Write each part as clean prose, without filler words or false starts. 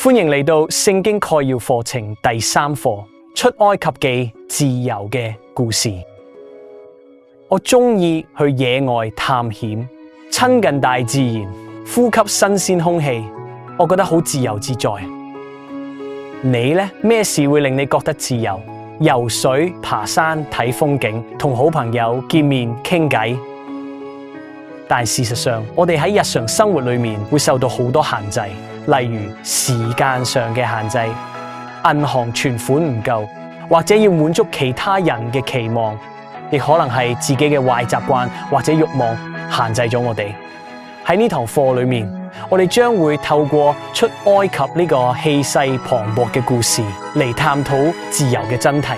歡迎嚟到聖經概要課程第3課出埃及記自由嘅故事。我鍾意去野外探險，親近大自然，呼吸新鮮空氣，我覺得好自由自在。你呢？咩事會令你覺得自由？游水、爬山、睇風景，同好朋友見面傾偈。但事實上，我哋喺日常生活裏面會受到好多限制，例如時間上嘅限制，銀行存款唔夠，或者要滿足其他人嘅期望，亦可能係自己嘅壞習慣或者慾望限制咗我哋。喺呢堂課裏面，我哋將會透過出埃及呢個氣勢磅礴嘅故事嚟探討自由嘅真諦。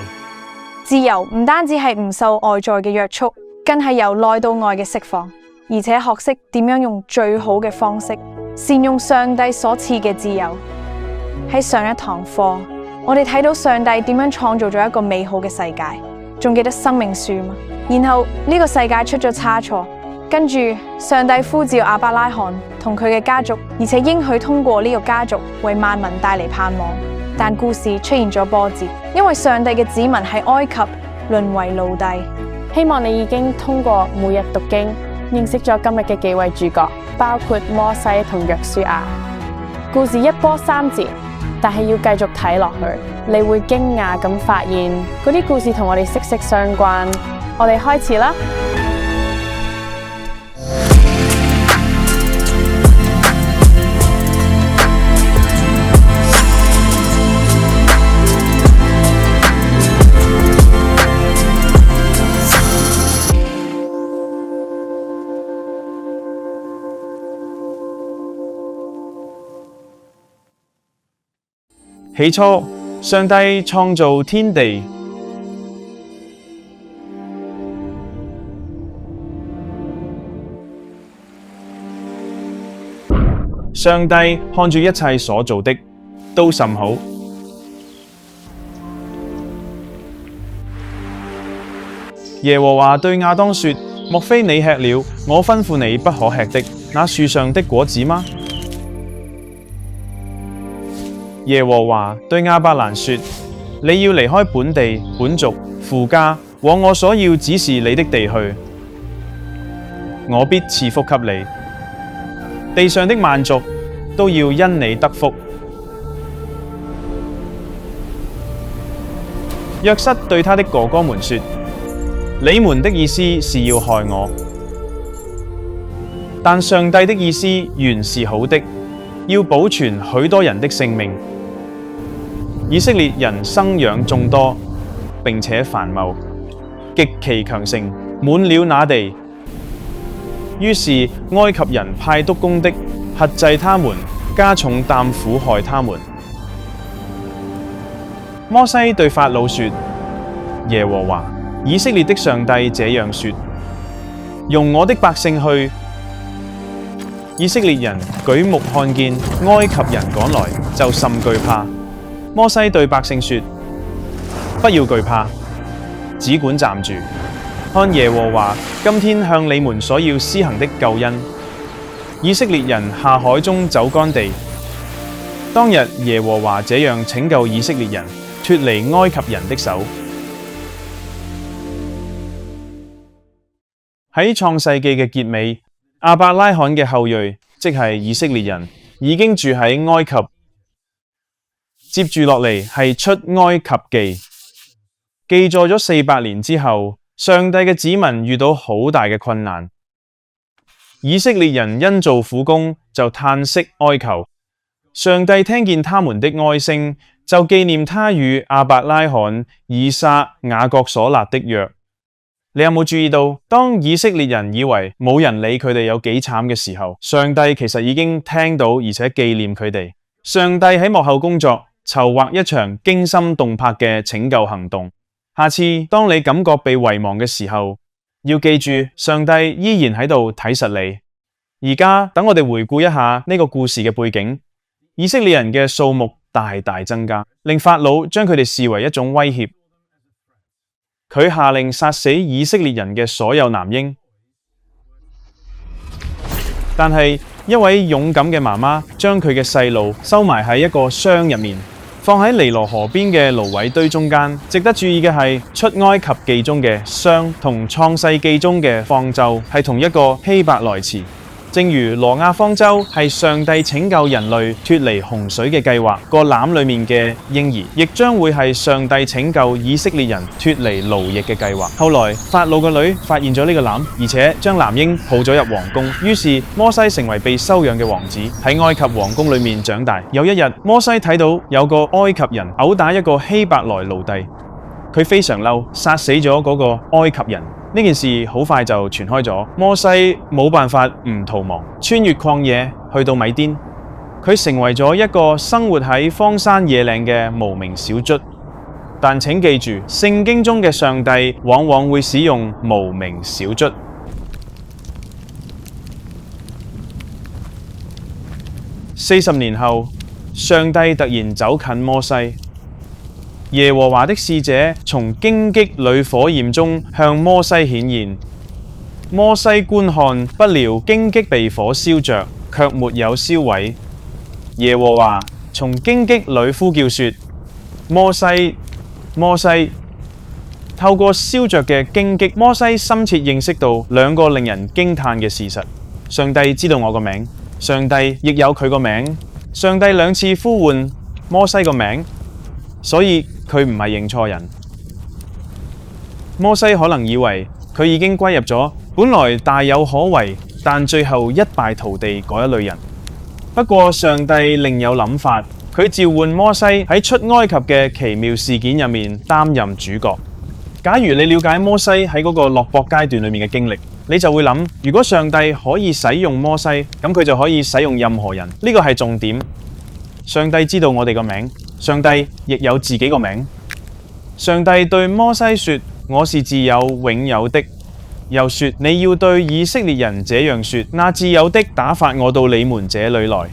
自由唔單止係唔受外在嘅約束，更係由內到外嘅釋放，而且學識點樣用最好嘅方式善用上帝所賜嘅自由。喺上一堂課，我哋睇到上帝點樣創造咗一個美好嘅世界，仲記得生命樹嗎？然後呢個世界出咗差錯，跟住上帝呼召亞伯拉罕同佢嘅家族，而且應許通過呢個家族為萬民帶嚟盼望。但故事出現咗波折，因為上帝嘅子民喺埃及淪為奴隸。希望你已經通過每日讀經，認識咗今日嘅幾位主角，包括摩西同約書亞。故事一波三折，但係要繼續睇落去，你會驚訝咁發現嗰啲故事同我哋息息相關。我哋開始啦。起初，上帝創造天地。上帝看住一切所造的，都甚好。耶和華對亞當說：莫非你吃了我吩咐你不可吃的那樹上的果子嗎？耶和華對亞伯蘭說：你要離開本地、本族、父家，往我所要指示你的地去。我必賜福給你，地上的萬族都要因你得福。約瑟對他的哥哥們說：你們的意思是要害我，但上帝的意思原是好的，要保存許多人的性命。以色列人生養眾多，並且繁茂，極其強盛，滿了那地。於是埃及人派督工的轄制他們，加重擔苦害他們。摩西對法老說：耶和華以色列的上帝這樣說：容我的百姓去。以色列人舉目看見埃及人趕來，就甚懼怕。摩西對百姓說：不要懼怕，只管站住，看耶和華今天向你們所要施行的救恩。以色列人下海中走乾地。當日耶和華這樣拯救以色列人，脫離埃及人的手。喺創世記嘅結尾，亞伯拉罕嘅後裔，即係以色列人，已經住喺埃及。接住落嚟係出埃及記，記載咗400年之後，上帝嘅子民遇到好大嘅困難。以色列人因做苦工就嘆息哀求，上帝聽見他們的哀聲，就紀念他與亞伯拉罕、以撒、雅各所立的約。你有冇注意到，當以色列人以為冇人理佢哋有幾慘嘅時候，上帝其實已經聽到而且紀念佢哋。上帝喺幕後工作，籌劃一場驚心動魄嘅拯救行動。下次當你感覺被遺忘嘅時候，要記住上帝依然喺度睇實你。而家等我哋回顧一下呢個故事嘅背景。以色列人嘅數目大大增加，令法老將佢哋視為一種威脅。佢下令殺死以色列人嘅所有男嬰。但係一位勇敢嘅媽媽將佢嘅細路收埋喺一個箱入面，放喺尼羅河邊嘅蘆葦堆中間。值得注意嘅係，出埃及記中嘅箱同創世記中嘅方舟係同一個希伯來詞。正如挪亞方舟係上帝拯救人類脫離洪水嘅計劃，個籃裏面嘅嬰兒亦將會係上帝拯救以色列人脫離奴役嘅計劃。後來法老嘅女發現咗呢個籃，而且將男嬰抱咗入皇宮，於是摩西成為被收養嘅王子，喺埃及皇宮裏面長大。有一日，摩西睇到有個埃及人毆打一個希伯來奴隸，佢非常嬲，殺死咗嗰個埃及人。呢件事好快就傳開咗，摩西冇辦法唔逃亡，穿越曠野去到米甸，佢成為咗一個生活喺荒山野嶺嘅無名小卒。但請記住，聖經中嘅上帝往往會使用無名小卒。40年後，上帝突然走近摩西。耶和華的使者從荊棘裏火焰中向摩西顯現，摩西觀看，不料荊棘被火燒着，卻沒有燒毀。耶和華從荊棘裏呼叫說：摩西，摩西！透過燒着嘅荊棘，摩西深切認識到兩個令人驚嘆嘅事實：上帝知道我個名，上帝亦有佢個名。上帝兩次呼喚摩西個名，所以佢唔係認錯人。摩西可能以為佢已經歸入咗本來大有可為，但最後一敗塗地嗰一類人。不過上帝另有諗法，佢召喚摩西喺出埃及嘅奇妙事件入面擔任主角。假如你了解摩西喺嗰個落魄階段裏面嘅經歷，你就會諗，如果上帝可以使用摩西，咁佢就可以使用任何人。呢個係重點。上帝知道我哋個名，上帝亦有自己個名。上帝對摩西說：我是自有永有的。又說：你要對以色列人這樣說，那自有的打發我到你們這裏來。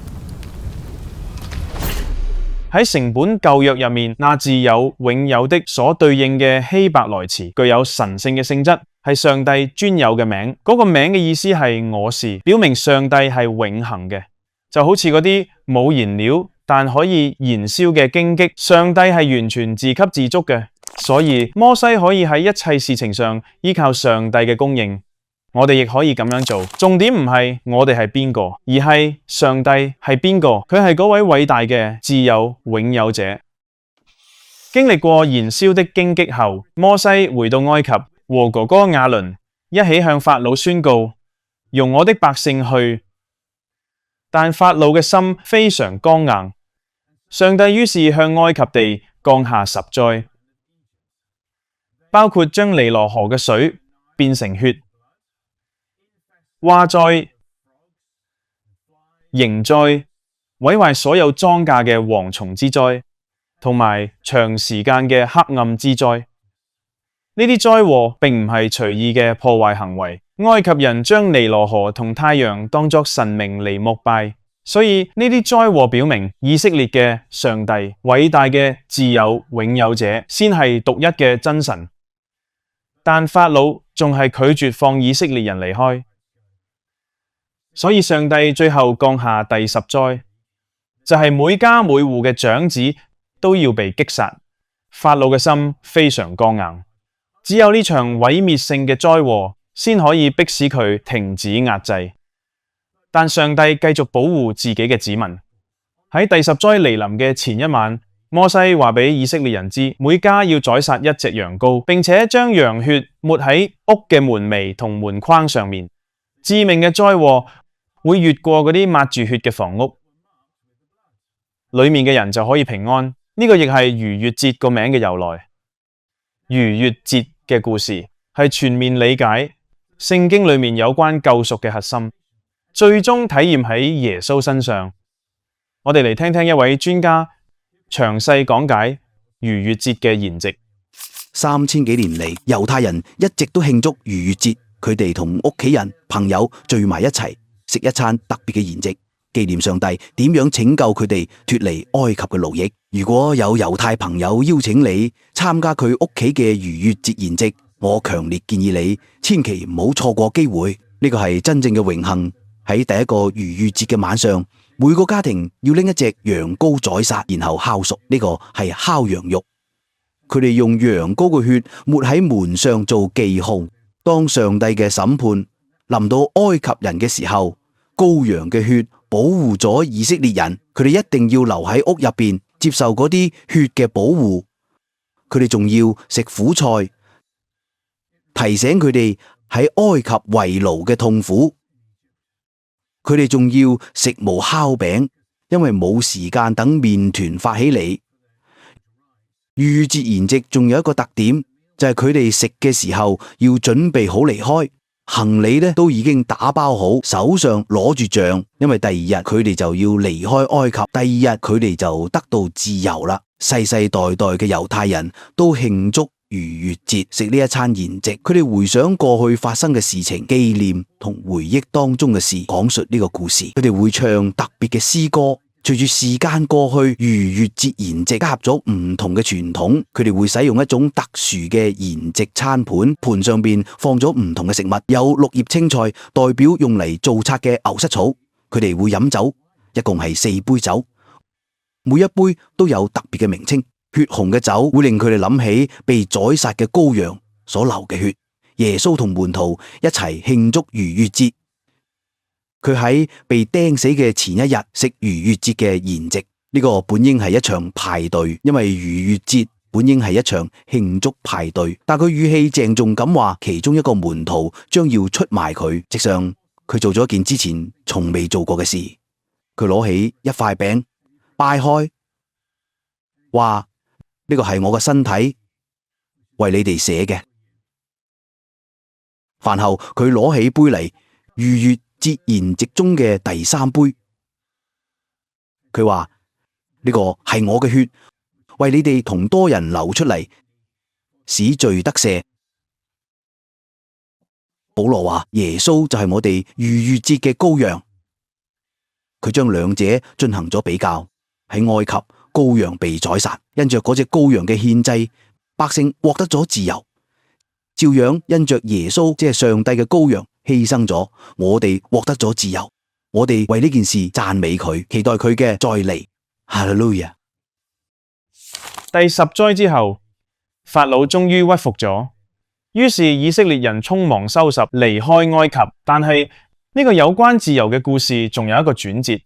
喺成本舊約入面，那自有永有的所對應嘅希伯來詞具有神聖嘅性質，係上帝專有嘅名。嗰個名嘅意思係我是，表明上帝係永恆嘅。就好似嗰啲冇燃料但可以燃燒嘅荊棘，上帝係完全自給自足嘅，所以摩西可以喺一切事情上依靠上帝嘅供應。我哋亦可以咁樣做。重點唔係我哋係邊個，而係上帝係邊個。佢係嗰位偉大嘅自有永有者。經歷過燃燒的荊棘後，摩西回到埃及，和哥哥亞倫一起向法老宣告：容我的百姓去。但法老嘅心非常剛硬，上帝於是向埃及地降下10災，包括將尼羅河嘅水變成血、蛙災、蠅災、毀壞所有莊稼嘅蝗蟲之災，同埋長時間嘅黑暗之災。呢啲災禍並唔係隨意嘅破壞行為。埃及人將尼羅河同太陽當作神明嚟膜拜，所以呢啲災禍表明以色列嘅上帝，偉大嘅自有永有者，先係獨一嘅真神。但法老仲係拒絕放以色列人離開，所以上帝最後降下第10災，就係每家每戶嘅長子都要被擊殺。法老嘅心非常剛硬，只有呢場毀滅性嘅災禍先可以迫使佢停止壓制。但上帝繼續保護自己嘅子民。喺第10災嚟臨嘅前一晚，摩西話俾以色列人知，每家要宰殺1隻羊羔，並且將羊血抹喺屋嘅門楣同門框上面。致命嘅災禍會越過嗰啲抹住血嘅房屋，裏面嘅人就可以平安。呢個亦係逾越節個名嘅由來。逾越節嘅故事係全面理解聖經裏面有關救贖嘅核心，最終體驗喺耶穌身上。我哋嚟聽聽一位專家詳細講解逾越節嘅筵席。3000幾年嚟，猶太人一直都慶祝逾越節，佢哋同屋企人、朋友聚埋一齊，食一餐特別嘅筵席，紀念上帝點樣拯救佢哋脫離埃及嘅奴役。如果有猶太朋友邀請你參加佢屋企嘅逾越節筵席，我強烈建議你千祈唔好錯過機會。呢個係真正嘅榮幸，喺第一個逾越節嘅晚上，每個家庭要拎一隻羊羔宰殺，然後烤熟，呢個係烤羊肉。佢哋用羊羔嘅血抹喺門上做記號。當上帝嘅審判臨到埃及人嘅時候，羔羊嘅血保護咗以色列人，佢哋一定要留喺屋入邊接受嗰啲血嘅保護。佢哋仲要食苦菜，提醒佢哋喺埃及為奴嘅痛苦。佢哋仲要食無酵餅，因為冇時間等麵團發起嚟。逾越節筵席仲有一個特點，就係佢哋食嘅時候要準備好離開，行李咧都已經打包好，手上攞住杖，因為第二日佢哋就要離開埃及，第二日佢哋就得到自由啦。世世代代嘅猶太人都慶祝逾越節，食呢一餐筵席，佢哋回想過去發生嘅事情，紀念同回憶當中嘅事，講述呢個故事。佢哋會唱特別嘅詩歌。隨住時間過去，逾越節筵席加入咗唔同嘅傳統，佢哋會使用一種特殊嘅筵席餐盤，盤上邊放咗唔同嘅食物，有綠葉青菜代表用嚟做賊嘅牛膝草。佢哋會飲酒，一共係4杯酒，每一杯都有特別嘅名稱。血紅嘅酒會令佢哋諗起被宰殺嘅羔羊所流嘅血。耶穌同門徒一齊慶祝逾越節。佢喺被釘死嘅前一日食逾越節嘅筵席，呢個本應係一場派對，因為逾越節本應係一場慶祝派對。但佢語氣鄭重咁話，其中一個門徒將要出賣佢。實際上，佢做咗一件之前從未做過嘅事。佢攞起一塊餅，掰開，話呢個係我嘅身體，為你哋寫嘅。飯後，佢攞起杯嚟，逾越節筵席中嘅第3杯，佢話呢個係我嘅血，為你哋同多人流出嚟，使罪得赦。保羅話耶穌就係我哋逾越節嘅羔羊，佢將兩者進行咗比較。喺埃及，羔羊被宰殺，因着嗰隻羔羊嘅獻祭，百姓獲得咗自由。照樣因着耶穌即係上帝嘅羔羊犧牲咗，我哋獲得咗自由。我哋為呢件事讚美佢，期待佢嘅再嚟。哈利路亞。第10災之後，法老終於屈服咗，於是以色列人匆忙收拾離開埃及。但係呢個有關自由嘅故事仲有一個轉折，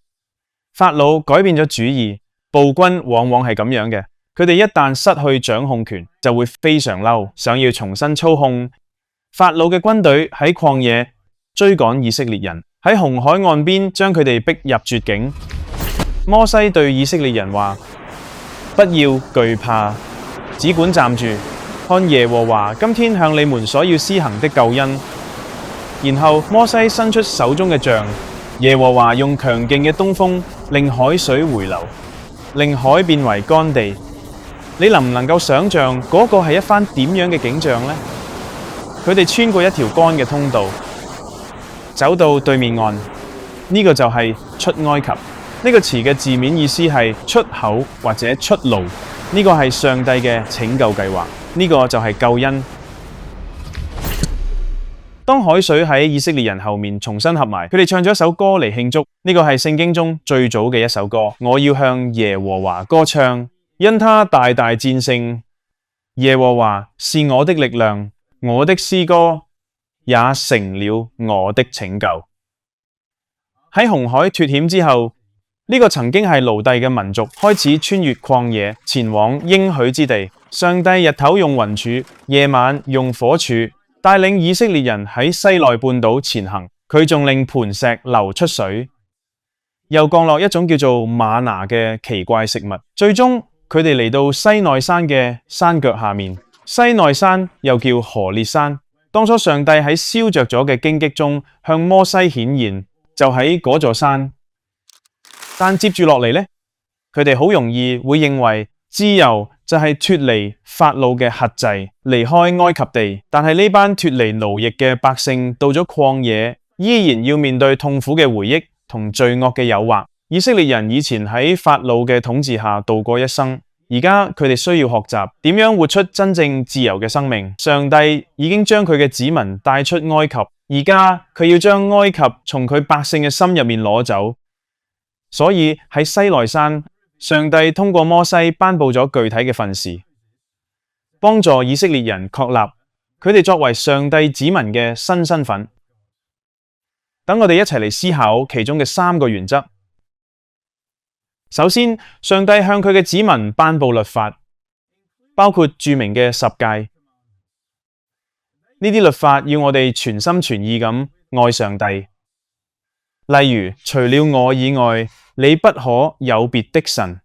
法老改變咗主意。暴君往往係咁樣嘅，佢哋一旦失去掌控權，就會非常嬲，想要重新操控。法老嘅軍隊喺曠野追趕以色列人，喺紅海岸邊將佢哋逼入絕境。摩西對以色列人話：不要懼怕，只管站住，看耶和華今天向你們所要施行的救恩。然後摩西伸出手中嘅杖，耶和華用強勁嘅東風令海水回流，令海變為乾地。你能唔能夠想象嗰個係一番點樣嘅景象呢？佢哋穿過一條乾嘅通道，走到對面岸。呢個就係出埃及。呢個詞嘅字面意思係出口或者出路。呢個係上帝嘅拯救計劃。呢個就係救恩。當海水喺以色列人後面重新合埋，佢哋唱咗一首歌嚟慶祝。呢個係聖經中最早嘅一首歌。我要向耶和華歌唱，因他大大戰勝。耶和華是我的力量，我的詩歌也成了我的拯救。喺紅海脫險之後，呢個曾經係奴隸嘅民族開始穿越曠野，前往應許之地。上帝日頭用雲柱，夜晚用火柱，帶領以色列人喺西奈半島前行。佢仲令磐石流出水，又降落一種叫做嗎哪嘅奇怪食物。最終佢哋嚟到西奈山嘅山腳下面。西奈山又叫何烈山。當初上帝喺燒着咗嘅荊棘中向摩西顯現，就喺嗰座山。但接住落嚟呢，佢哋好容易會認為自由就係脫離法老嘅轄制，離開埃及地。但係呢班脫離奴役嘅百姓到咗曠野，依然要面對痛苦嘅回憶同罪惡嘅誘惑。以色列人以前喺法老嘅統治下度過一生，而家佢哋需要學習點樣活出真正自由嘅生命。上帝已經將佢嘅子民帶出埃及，而家佢要將埃及從佢百姓嘅心入面攞走，所以喺西奈山，上帝通過摩西頒布咗具體嘅訓示，幫助以色列人確立佢哋作為上帝子民嘅新身份。等我哋一齊嚟思考其中嘅3個原則。首先，上帝向佢嘅子民頒布律法，包括著名嘅10誡。呢啲律法要我哋全心全意咁愛上帝。例如，除了我以外，你不可有別的神，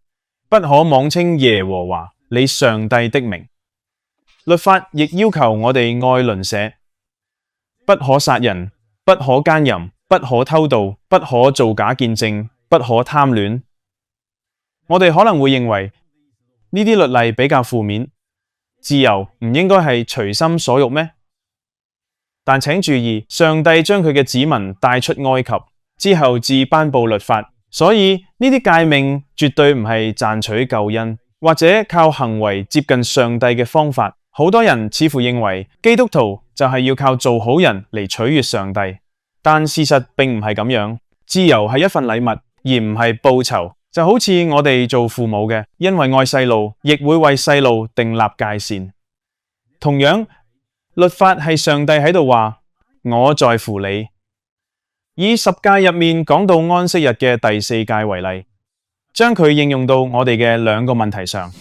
不可妄稱耶和華你上帝的名。律法亦要求我哋愛鄰舍，不可殺人，不可奸淫，不可偷盜，不可造假見證，不可貪戀。我哋可能會認為呢啲律例比較負面，自由唔應該係隨心所欲咩？但請注意，上帝將佢嘅子民帶出埃及之後，至頒布律法，所以呢啲誡命絕對唔係賺取救恩或者靠行為接近上帝嘅方法。好多人似乎認為基督徒就係要靠做好人嚟取悅上帝，但事實並唔係咁樣。自由係一份禮物，而唔係報酬。就好似我哋做父母嘅，因為愛細路，亦會為細路訂立界線。同樣，律法係上帝喺度話，我在乎你。以10誡入面講到安息日嘅第4誡為例，將佢應用到我哋嘅2個問題上。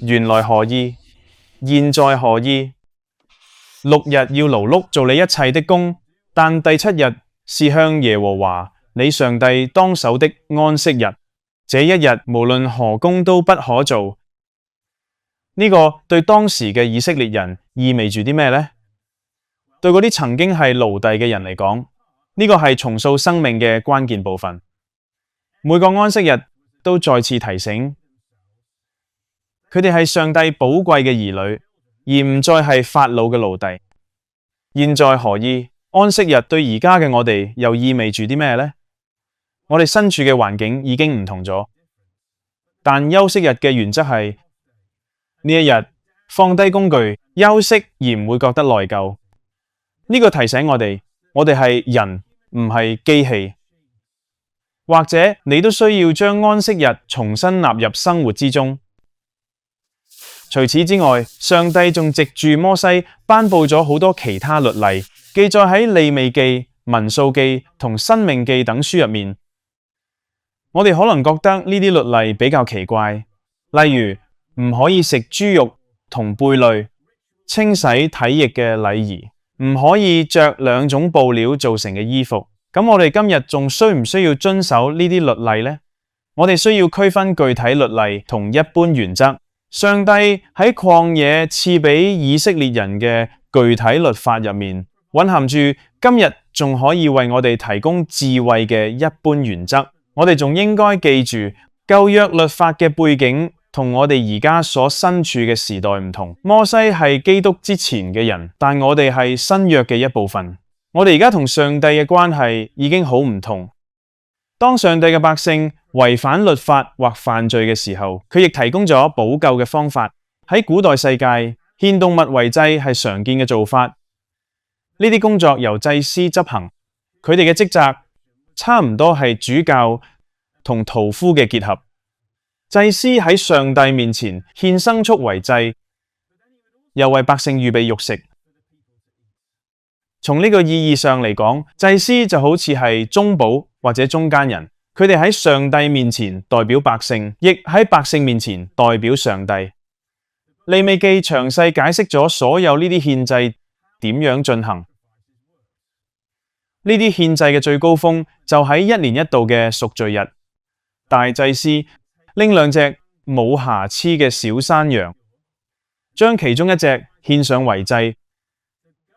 原來何意？現在何意？6日要勞碌做你一切的工，但第7日是向耶和華你上帝當守的安息日。這一日無論何工都不可做。呢個對當時嘅以色列人意味住啲咩呢？對嗰啲曾經係奴隸嘅人嚟講，呢個係重塑生命嘅關鍵部分。每個安息日都再次提醒佢哋係上帝寶貴嘅兒女，而唔再係法老嘅奴隸。現在何意？安息日對而家嘅我哋又意味住啲咩呢？我哋身處嘅環境已經唔同咗，但休息日嘅原則係呢一日放低工具休息，而唔會覺得內疚。呢個提醒我哋係人，唔係機器。或者你都需要將安息日重新納入生活之中。除此之外，上帝仲藉住摩西頒布咗好多其他律例，記載喺利未記、民數記同申命記等書入面。我哋可能覺得呢啲律例比較奇怪，例如唔可以食豬肉同貝類，清洗體液嘅禮儀，唔可以着2種布料做成嘅衣服。咁我哋今日仲需唔需要遵守呢啲律例呢？我哋需要區分具體律例同一般原則。上帝喺曠野賜俾以色列人嘅具體律法入面，蘊含住今日仲可以為我哋提供智慧嘅一般原則。我哋仲應該記住，舊約律法嘅背景同我哋而家所身處嘅時代唔同。摩西係基督之前嘅人，但我哋係新約嘅一部分。我哋而家同上帝嘅關係已經好唔同。當上帝嘅百姓違反律法或犯罪嘅時候，佢亦提供咗補救嘅方法。喺古代世界，獻動物為祭係常見嘅做法。呢啲工作由祭司執行，佢哋嘅職責差唔多係主教同屠夫嘅結合。祭司喺上帝面前獻牲畜為祭，又為百姓預備肉食。從呢個意義上嚟講，祭司就好似係中保或者中間人，佢哋喺上帝面前代表百姓，亦喺百姓面前代表上帝。利未記詳細解釋咗所有呢啲獻祭點樣進行。呢啲獻祭嘅最高峰就喺1年1度嘅贖罪日，大祭司拎2隻冇瑕疵嘅小山羊，將其中1隻獻上為祭，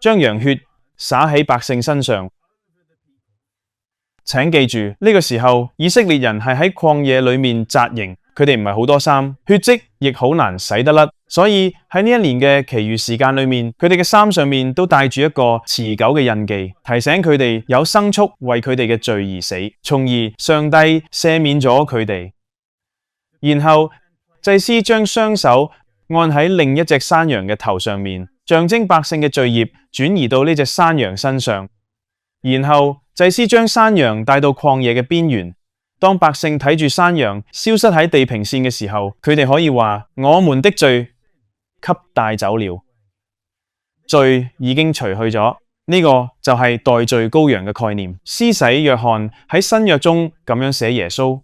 將羊血灑喺百姓身上。請記住，呢個時候以色列人係喺曠野裏面紮營，佢哋唔係好多衫，血跡亦好難洗得甩，所以喺呢1年嘅其餘時間裏面，佢哋嘅衫上面都帶住一個持久嘅印記，提醒佢哋有牲畜為佢哋嘅罪而死，從而上帝赦免咗佢哋。然後祭司將雙手按喺另一隻山羊嘅頭上面，象徵百姓嘅罪孽轉移到呢隻山羊身上。然後祭司將山羊帶到曠野嘅邊緣，當百姓睇住山羊消失喺地平線嘅時候，佢哋可以話：我們的罪給帶走了，罪已經除去咗。呢個就係代罪羔羊嘅概念。施洗約翰喺新約中咁樣寫耶穌：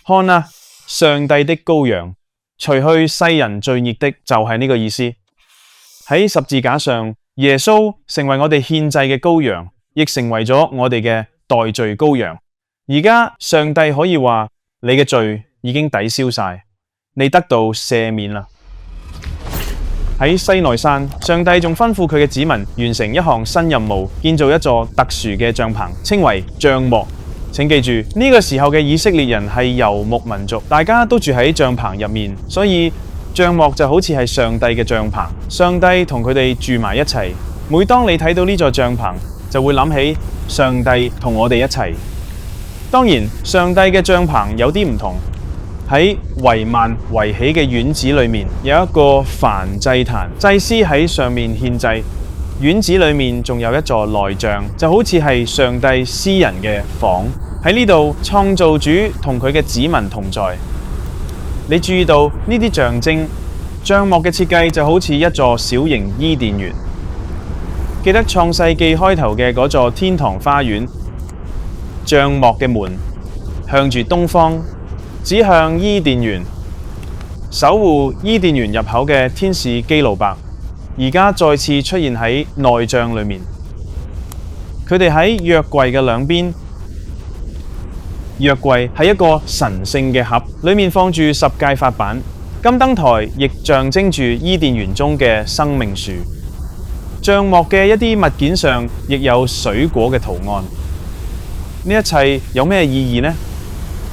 看啊，上帝的羔羊，除去世人罪孽的，就係呢個意思。喺十字架上，耶穌成為我哋獻祭嘅羔羊，亦成為咗我哋嘅代罪羔羊。而家上帝可以話：你嘅罪已經抵消晒，你得到赦免啦。喺西奈山，上帝仲吩咐佢嘅子民完成一項新任務，建造一座特殊嘅帳篷，稱為帳幕。請記住，呢個時候嘅以色列人係游牧民族，大家都住喺帳篷入面，所以帳幕就好似係上帝嘅帳篷，上帝同佢哋住埋一齊。每當你睇到呢座帳篷，就會諗起上帝同我哋一齊。當然，上帝嘅帳篷有啲唔同。喺帷幔圍起嘅院子裏面有一個燔祭壇，祭司喺上面獻祭。院子裏面仲有一座內帳，就好似係上帝私人嘅房。喺呢度，創造主同佢嘅子民同在。你注意到呢啲象徵，帳幕嘅設計就好似一座小型伊甸園。記得創世記開頭嘅嗰座天堂花園，帳幕嘅門向住東方，指向伊甸園。守護伊甸園入口嘅天使基路伯，而家再次出現喺內帳裏面。佢哋喺約櫃嘅兩邊。約櫃係一個神聖嘅盒，裏面放住十誡法版。金燈台亦象徵住伊甸園中嘅生命樹。帳幕嘅一啲物件上亦有水果嘅圖案。呢一切有咩意義呢？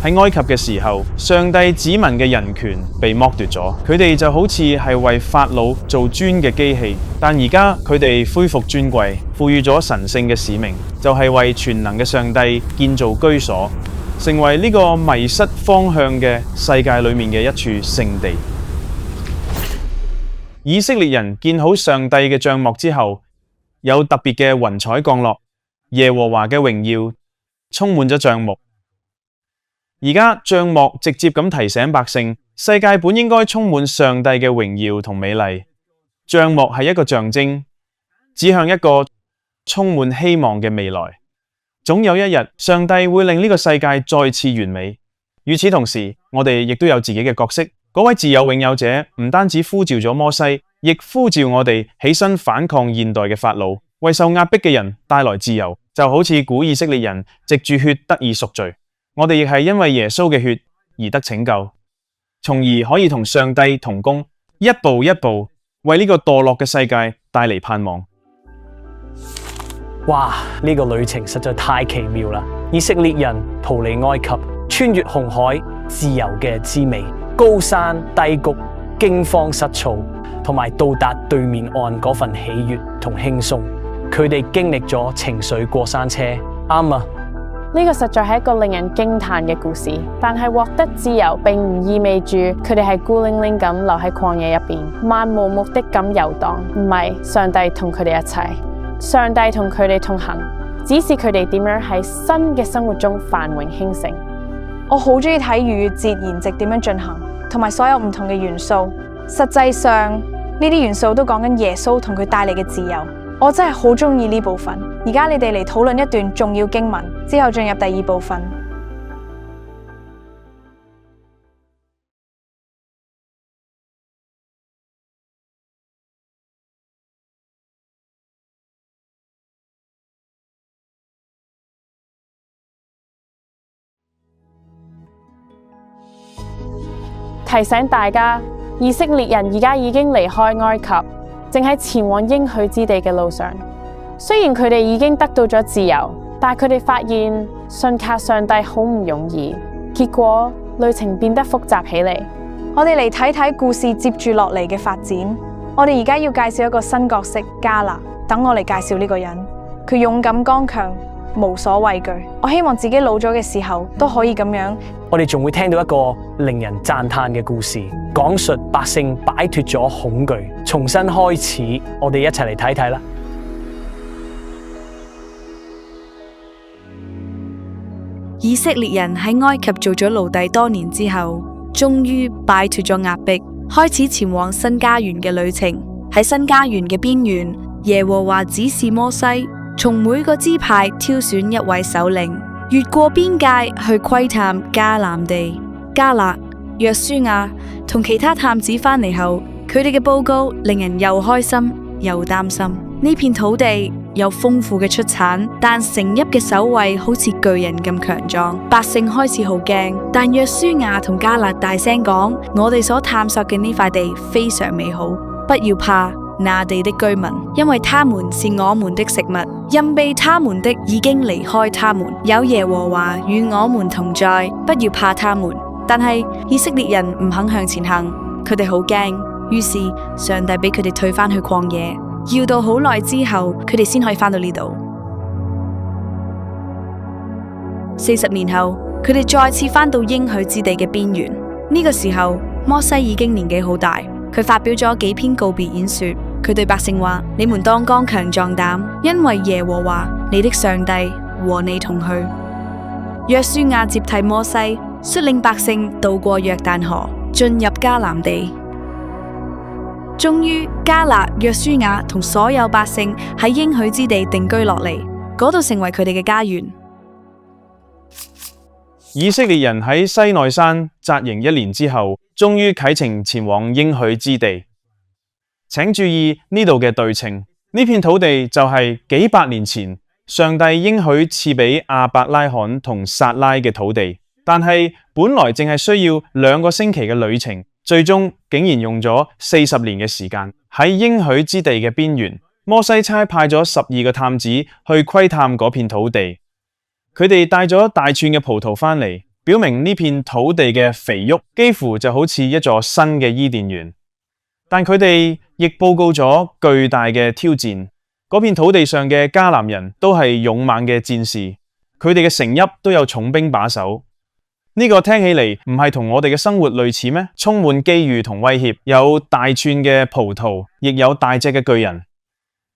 喺埃及嘅時候，上帝子民嘅人權被剝奪咗，佢哋就好似係為法老做磚嘅機器。但而家佢哋恢復尊貴，賦予咗神聖嘅使命，就係為全能嘅上帝建造居所，成為呢個迷失方向嘅世界裏面嘅一處聖地。以色列人建好上帝嘅帳幕之後，有特別嘅雲彩降落，耶和華嘅榮耀充滿咗帳幕。而家帳幕直接咁提醒百姓，世界本應該充滿上帝嘅榮耀同美麗。帳幕係一個象徵，指向一個充滿希望嘅未來。總有一日，上帝會令呢個世界再次完美。與此同時，我哋亦都有自己嘅角色。嗰位自有永有者唔單止呼召咗摩西，亦呼召我哋起身反抗現代嘅法老，為受壓迫嘅人帶來自由，就好似古以色列人藉住血得以贖罪。我哋亦係因為耶穌嘅血而得拯救，從而可以同上帝同工，一步一步為呢個墮落嘅世界帶嚟盼望。哇！呢個旅程實在太奇妙啦！以色列人逃離埃及，穿越紅海，自由嘅滋味，高山低谷，驚慌失措，同埋到達對面岸嗰份喜悅同輕鬆。佢哋經歷咗情緒過山車，啱啊！呢個實在係一個令人驚嘆嘅故事，但係獲得自由並唔意味住佢哋係孤零零咁留喺曠野入邊，漫無目的咁遊蕩。唔係，上帝同佢哋一齊，上帝同佢哋同行，指示佢哋點樣喺新嘅生活中繁榮興盛。我好中意睇逾越節筵席點樣進行，同埋所有唔同嘅元素。實際上呢啲元素都講緊耶穌同佢帶嚟嘅自由。我真係好中意呢部分。而家你哋嚟討論一段重要經文，之後進入第二部分。提醒大家，以色列人而家已經離開埃及，正喺前往應許之地嘅路上。雖然佢哋已經得到咗自由，但係佢哋發現信靠上帝好唔容易，結果旅程變得複雜起嚟。我哋嚟睇睇故事接住落嚟嘅發展。我哋而家要介紹一個新角色加拿，等我嚟介紹呢個人。佢勇敢剛強，無所畏懼。我希望自己老咗嘅時候都可以咁樣。我哋仲會聽到一個令人讚嘆嘅故事，講述百姓擺脫咗恐懼，重新開始。我哋一齊嚟睇睇啦。以色列人喺埃及做咗奴隸多年之後，終於擺脫咗壓迫，開始前往新家園嘅旅程。喺新家園嘅邊緣，耶和華指示摩西，從每個支派挑選一位首領，越過邊界去窺探迦南地。迦勒、約書亞同其他探子返嚟後，佢哋嘅報告令人又開心又擔心。呢片土地有豐富嘅出產，但城邑嘅守衛好似巨人咁強壯，百姓開始好驚。但約書亞同迦勒大聲講：我哋所探索嘅呢塊地非常美好，不要怕那地的居民，因為他們是我們的食物。蔭庇他們的已經離開他們，有耶和華與我們同在，不要怕他們。但係以色列人唔肯向前行，佢哋好驚，於是上帝俾佢哋退返去曠野。要到好耐之後，佢哋先可以返到呢度。40年後，佢哋再次返到應許之地嘅邊緣。呢個時候，摩西已經年紀好大，佢發表咗幾篇告別演說。佢對百姓話：你們當剛強壯膽，因為耶和華你的上帝和你同去。約書亞接替摩西，率領百姓渡過約旦河，進入迦南地。終於，迦勒、約書亞同所有百姓喺應許之地定居落嚟，嗰度成為佢哋嘅家園。以色列人喺西奈山紮營1年之後，終於啟程前往應許之地。請注意呢度嘅對稱，呢片土地就係幾百年前上帝應許賜俾亞伯拉罕同撒拉嘅土地，但係本來淨係需要2個星期嘅旅程。最終竟然用咗40年嘅時間。喺應許之地嘅邊緣，摩西差派咗12個探子去窺探嗰片土地。佢哋帶咗大串嘅葡萄返嚟，表明呢片土地嘅肥沃幾乎就好似一座新嘅伊甸園。但佢哋亦報告咗巨大嘅挑戰。嗰片土地上嘅迦南人都係勇猛嘅戰士，佢哋嘅城邑都有重兵把守。呢個聽起嚟唔係同我哋嘅生活類似咩？充滿機遇同威脅，有大串嘅葡萄，亦有大隻嘅巨人。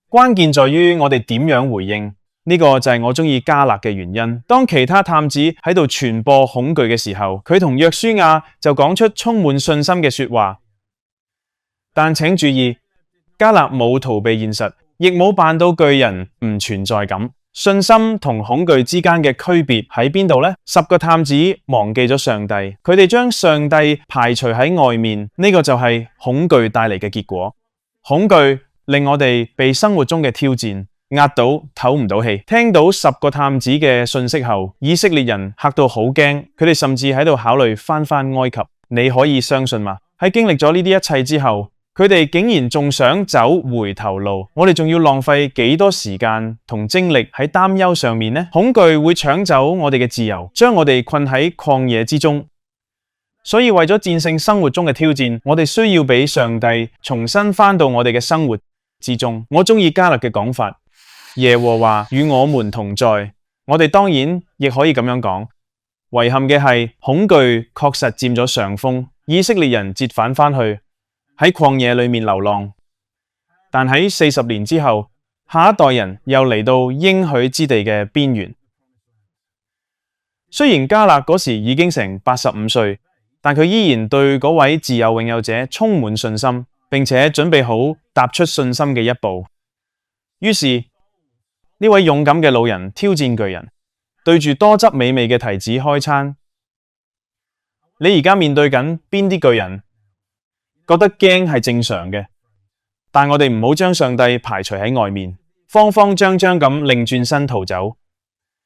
關鍵在於我哋點樣回應。呢個就係我中意迦勒嘅原因。當其他探子喺度傳播恐懼嘅時候，佢同約書亞就講出充滿信心嘅說話。但請注意，迦勒冇逃避現實，亦冇扮到巨人唔存在咁。信心同恐懼之間嘅區別喺邊度呢？10個探子忘記咗上帝，佢哋將上帝排除喺外面，呢個就係恐懼帶嚟嘅結果。恐懼令我哋被生活中嘅挑戰壓到唞唔到氣。聽到10個探子嘅信息後，以色列人嚇到好驚，佢哋甚至喺度考慮返埃及。你可以相信嗎？喺經歷咗呢啲一切之後，佢哋竟然仲想走回頭路，我哋仲要浪費幾多時間同精力喺擔憂上面呢？恐懼會搶走我哋嘅自由，將我哋困喺曠野之中。所以為咗戰勝生活中嘅挑戰，我哋需要俾上帝重新返到我哋嘅生活之中。我中意迦勒嘅講法，耶和華與我們同在。我哋當然亦可以咁樣講。遺憾嘅係，恐懼確實佔咗上風，以色列人折返返去喺曠野裏面流浪，但喺40年之後，下一代人又嚟到應許之地嘅邊緣。雖然迦勒嗰時已經成85歲，但佢依然對嗰位自有永有者充滿信心，並且準備好踏出信心嘅一步。於是呢位勇敢嘅老人挑戰巨人，對住多汁美味嘅提子開餐。你而家面對緊邊啲巨人？覺得驚係正常嘅，但我哋唔好將上帝排除喺外面，慌慌張張咁擰轉身逃走。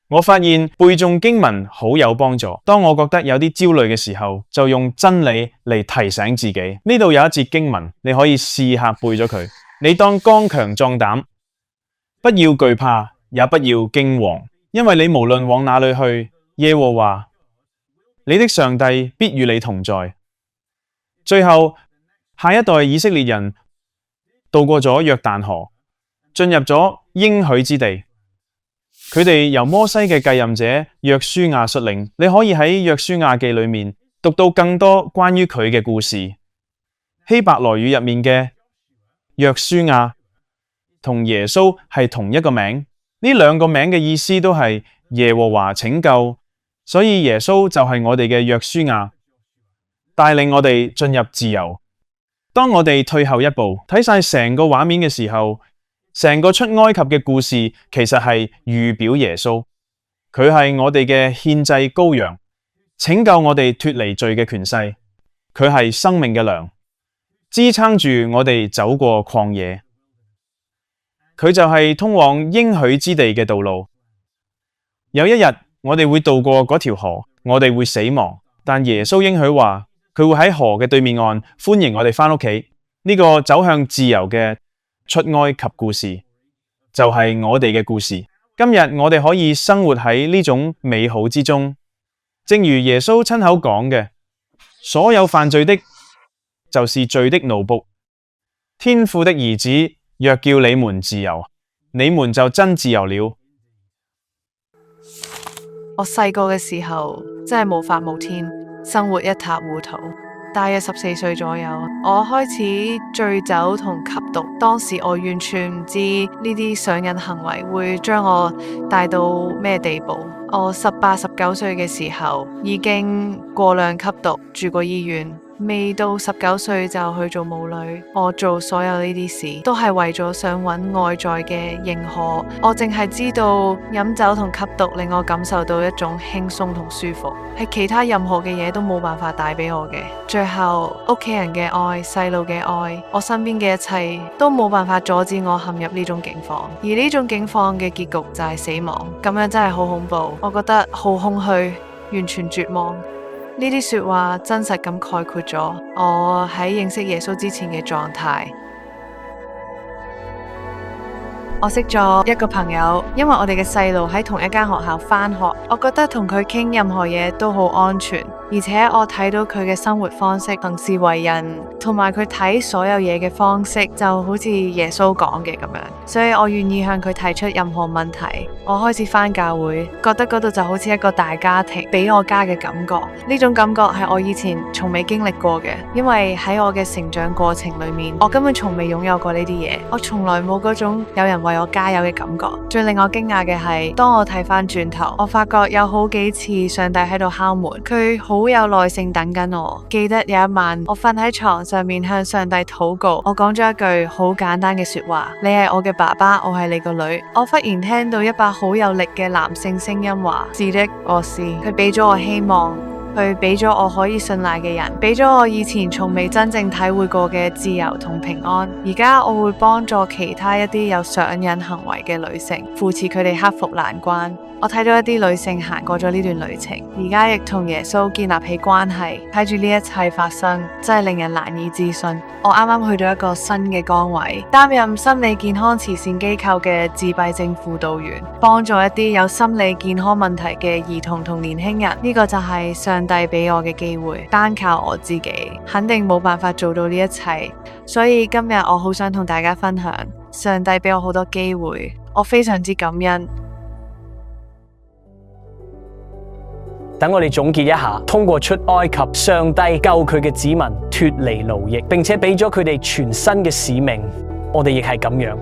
我發現背誦經文好有幫助。當我覺得有啲焦慮嘅時候，就用真理嚟提醒自己。呢度有一節經文，你可以試下背咗佢。你當剛強壯膽，不要懼怕，也不要驚惶，因為你無論往哪裏去，耶和華你的上帝必與你同在。最後，下一代以色列人渡過咗約旦河，進入咗應許之地。佢哋由摩西嘅繼任者約書亞率領。你可以喺約書亞記裏面讀到更多關於佢嘅故事。希伯來語入面嘅約書亞同耶穌係同一個名，呢兩個名嘅意思都係耶和華拯救，所以耶穌就係我哋嘅約書亞，帶領我哋進入自由。當我哋退後一步，睇晒成個畫面嘅時候，成個出埃及嘅故事其實係預表耶穌，佢係我哋嘅獻祭羔羊，拯救我哋脫離罪嘅權勢，佢係生命嘅糧，支撐住我哋走過曠野，佢就係通往應許之地嘅道路。有一日我哋會渡過嗰條河，我哋會死亡，但耶穌應許話佢會喺河嘅對面岸歡迎我哋返屋企。呢個走向自由嘅出埃及故事就係我哋嘅故事。今日我哋可以生活喺呢種美好之中，正如耶穌親口講嘅，所有犯罪的就是罪的奴僕，天父的兒子若叫你們自由，你們就真自由了。我細個嘅時候真係無法無天，生活一塌糊塗。大約14歲左右，我開始醉酒同吸毒。當時我完全唔知呢啲上癮行為會將我帶到咩地步。我18、19歲嘅時候已經過量吸毒，住過醫院。未到19歲就去做舞女。我做所有呢啲事都係為咗想揾外在嘅認可。我淨係知道飲酒同吸毒令我感受到一種輕鬆同舒服，係其他任何嘅嘢都冇辦法帶俾我嘅。最後屋企人嘅愛、細路嘅愛、我身邊嘅一切都冇辦法阻止我陷入呢種境況，而呢種境況嘅結局就係死亡。咁樣真係好恐怖，我覺得好空虛，完全絕望。呢啲說話真實咁概括咗我喺認識耶穌之前嘅狀態。我識咗一個朋友，因為我哋嘅細路喺同一間學校返學，我覺得同佢傾任何嘢都好安全，而且我睇到佢嘅生活方式、行事為人，同埋佢睇所有嘢嘅方式，就好似耶穌講嘅咁樣，所以我願意向佢提出任何問題。我開始返教會，覺得嗰度就好似一個大家庭，俾我家嘅感覺。呢種感覺係我以前從未經歷過嘅，因為喺我嘅成長過程裏面，我根本從未擁有過呢啲嘢，我從來冇嗰種有人為我加油嘅感覺。最令我驚訝嘅係，當我睇返轉頭，我發覺有好幾次上帝喺度敲門，佢好有耐性等緊我。記得有一晚，我瞓喺床上面向上帝禱告，我講咗一句好簡單嘅說話：你係我嘅爸爸，我係你個女。我忽然聽到一把好有力嘅男性聲音話：是的，我是。佢俾咗我希望，佢俾咗我可以信賴嘅人，俾咗我以前從未真正體會過嘅自由同平安。而家我會幫助其他一啲有上癮行為嘅女性，扶持佢哋克服難關。我睇到一啲女性行過咗呢段旅程，而家亦同耶穌建立起關係，睇住呢一切發生，真係令人難以置信。我啱啱去到一個新嘅崗位，擔任心理健康慈善機構嘅自閉症輔導員，幫助一啲有心理健康問題嘅兒童同年輕人。呢個就係上帝俾我嘅機會，單靠我自己肯定冇辦法做到呢一切。所以今日我好想同大家分享，上帝俾我好多機會，我非常之感恩。等我哋總結一下，通過出埃及，上帝救佢嘅子民脫離奴役，並且俾咗佢哋全新嘅使命。我哋亦係咁樣，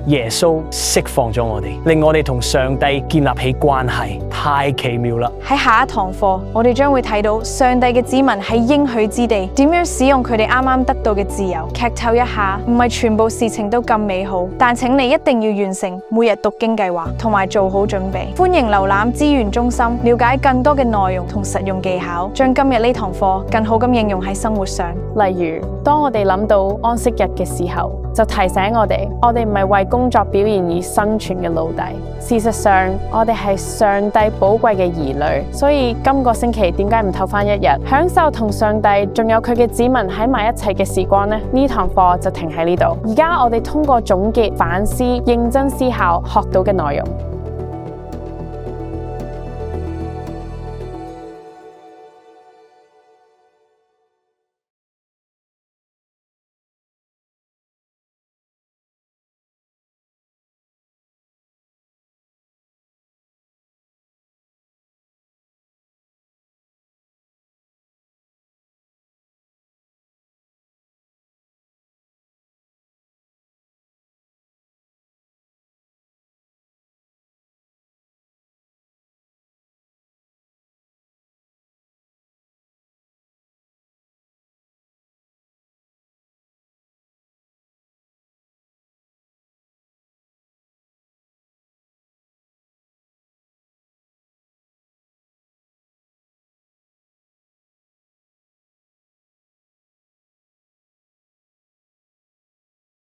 耶穌釋放咗我哋，令我哋同上帝建立起關係，太奇妙啦！喺下一堂課，我哋將會睇到上帝嘅子民喺應許之地點樣使用佢哋啱啱得到嘅自由。劇透一下，唔係全部事情都咁美好，但請你一定要完成每日讀經計劃，同埋做好準備。歡迎瀏覽資源中心，了解更多嘅內容同實用技巧，將今日呢堂課更好咁應用喺生活上。例如，當我哋諗到安息日嘅時候，就提醒我哋唔係為工作表現而生存嘅奴隸。事實上，我哋係上帝寶貴嘅兒女，所以今個星期點解唔唞翻一日，享受同上帝仲有佢嘅子民喺埋一齊嘅時光呢？呢堂課就停喺呢度。而家我哋通過總結、反思、認真思考學到嘅內容。